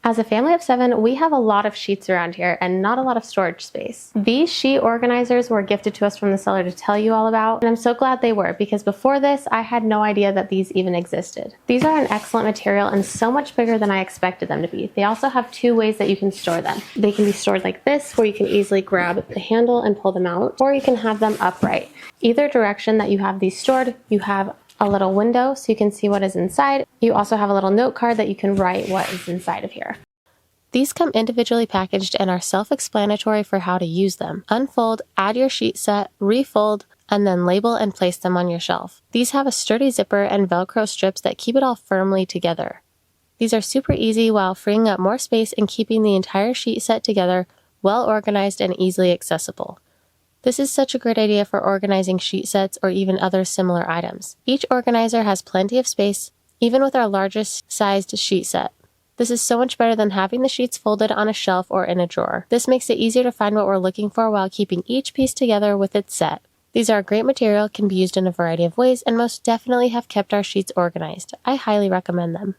As a family of 7, we have a lot of sheets around here and not a lot of storage space. These sheet organizers were gifted to us from the seller to tell you all about, and I'm so glad they were, because before this, I had no idea that these even existed. These are an excellent material and so much bigger than I expected them to be. They also have 2 ways that you can store them. They can be stored like this, where you can easily grab the handle and pull them out, or you can have them upright. Either direction that you have these stored, you have a little window so you can see what is inside. You also have a little note card that you can write what is inside of here. These come individually packaged and are self-explanatory for how to use them. Unfold, add your sheet set, refold, and then label and place them on your shelf. These have a sturdy zipper and Velcro strips that keep it all firmly together. These are super easy while freeing up more space and keeping the entire sheet set together, well organized and easily accessible. This is such a great idea for organizing sheet sets or even other similar items. Each organizer has plenty of space, even with our largest sized sheet set. This is so much better than having the sheets folded on a shelf or in a drawer. This makes it easier to find what we're looking for while keeping each piece together with its set. These are a great material, can be used in a variety of ways, and most definitely have kept our sheets organized. I highly recommend them.